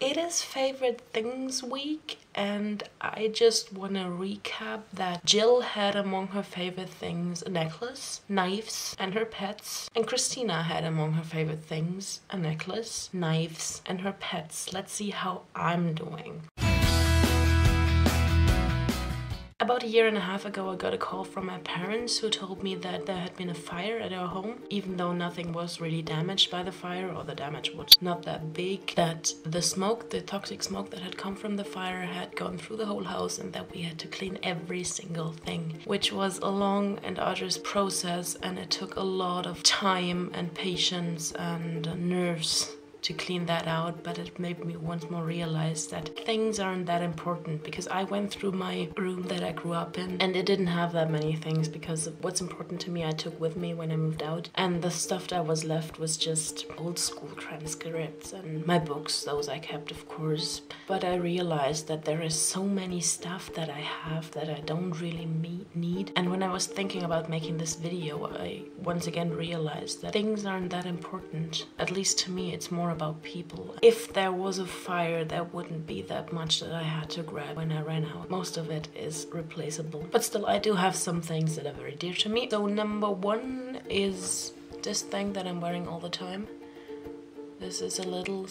It is favorite things week, and I just want to recap that Jill had among her favorite things a necklace, knives, and her pets. And Christina had among her favorite things a necklace, knives, and her pets. Let's see how I'm doing. About a year and a half ago, I got a call from my parents who told me that there had been a fire at our home, even though nothing was really damaged by the fire, or the damage was not that big, that the smoke, the toxic smoke that had come from the fire had gone through the whole house and that we had to clean every single thing, which was a long and arduous process, and it took a lot of time and patience and nerves to clean that out. But it made me once more realize that things aren't that important, because I went through my room that I grew up in and it didn't have that many things, because of what's important to me I took with me when I moved out, and the stuff that was left was just old school transcripts and my books. Those I kept, of course, but I realized that there is so many stuff that I have that I don't really need. And when I was thinking about making this video, I once again realized that things aren't that important. At least to me, it's more about people. If there was a fire, there wouldn't be that much that I had to grab when I ran out. Most of it is replaceable, but still I do have some things that are very dear to me. So number one is this thing that I'm wearing all the time. This is a little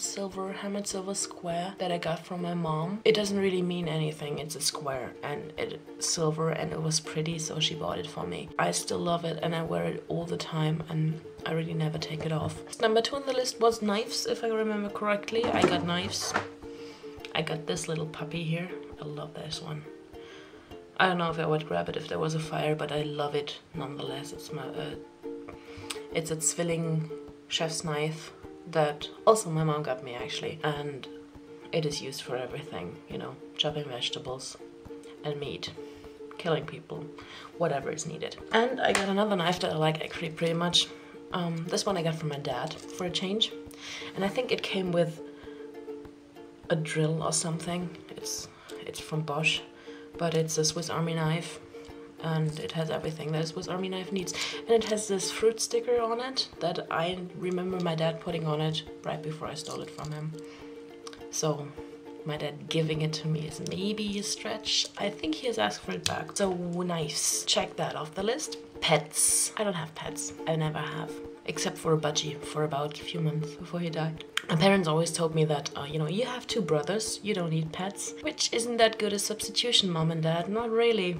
hammered silver square that I got from my mom. It doesn't really mean anything. It's a square and it's silver and it was pretty, so she bought it for me. I still love it and I wear it all the time and I really never take it off. Number two on the list was knives, if I remember correctly. I got knives. I got this little puppy here. I love this one. I don't know if I would grab it if there was a fire, but I love it nonetheless. It's a Zwilling chef's knife that also my mom got me, actually, and it is used for everything, you know, chopping vegetables and meat, killing people, whatever is needed. And I got another knife that I like actually pretty much. This one I got from my dad for a change, and I think it came with a drill or something. It's from Bosch, but it's a Swiss Army knife. And it has everything that a Swiss Army knife needs. And it has this fruit sticker on it that I remember my dad putting on it right before I stole it from him. So my dad giving it to me is maybe a stretch. I think he has asked for it back. So knives, check that off the list. Pets. I don't have pets. I never have. Except for a budgie for about a few months before he died. My parents always told me that, you know, you have two brothers, you don't need pets. Which isn't that good a substitution, mom and dad. Not really.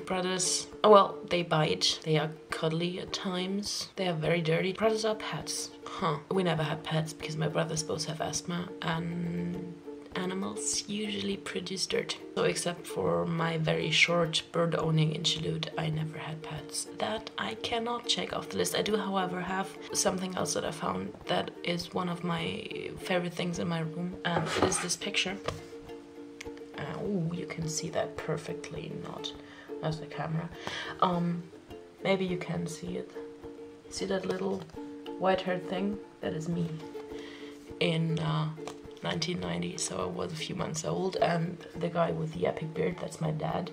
Brothers, oh, well, they bite. They are cuddly at times. They are very dirty. Brothers are pets. Huh. We never had pets because my brothers both have asthma and animals usually produce dirt. So except for my very short bird owning interlude, I never had pets. That I cannot check off the list. I do, however, have something else that I found that is one of my favorite things in my room, and it is this picture. Oh, you can see that perfectly, not as the camera. Maybe you can see it. See that little white-haired thing? That is me in 1990, so I was a few months old, and the guy with the epic beard, that's my dad.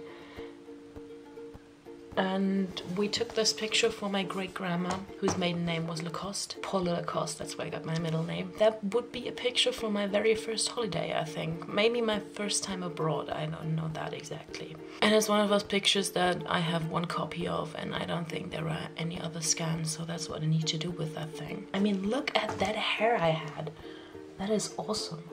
And we took this picture for my great-grandma, whose maiden name was Lacoste. Paula Lacoste, that's where I got my middle name. That would be a picture from my very first holiday, I think. Maybe my first time abroad, I don't know that exactly. And it's one of those pictures that I have one copy of, and I don't think there are any other scans, so that's what I need to do with that thing. I mean, look at that hair I had. That is awesome.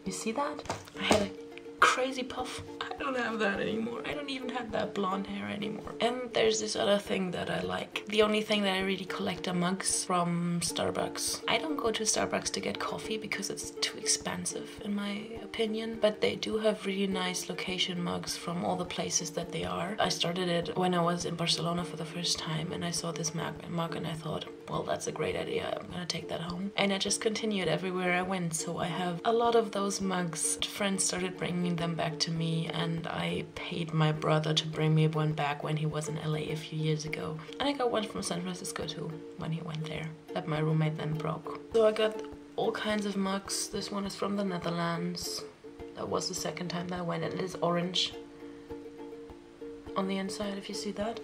You see that? I had a crazy puff. I don't have that anymore. I don't even have that blonde hair anymore. And there's this other thing that I like. The only thing that I really collect are mugs from Starbucks. I don't go to Starbucks to get coffee because it's too expensive in my opinion, but they do have really nice location mugs from all the places that they are. I started it when I was in Barcelona for the first time, and I saw this mug and I thought, well, that's a great idea. I'm gonna take that home. And I just continued everywhere I went. So I have a lot of those mugs. Friends started bringing them back to me, and I paid my brother to bring me one back when he was in LA a few years ago. And I got one from San Francisco too, when he went there, that my roommate then broke. So I got all kinds of mugs. This one is from the Netherlands. That was the second time that I went, and it is orange on the inside, if you see that.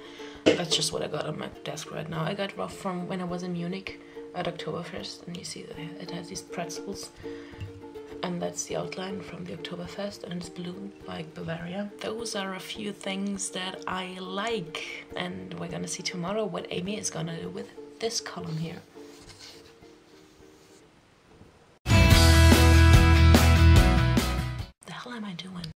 That's just what I got on my desk right now. I got rough from when I was in Munich at Oktoberfest, and you see that it has these pretzels. And that's the outline from the Oktoberfest, and it's blue like Bavaria. Those are a few things that I like, and we're gonna see tomorrow what Amy is gonna do with this column here.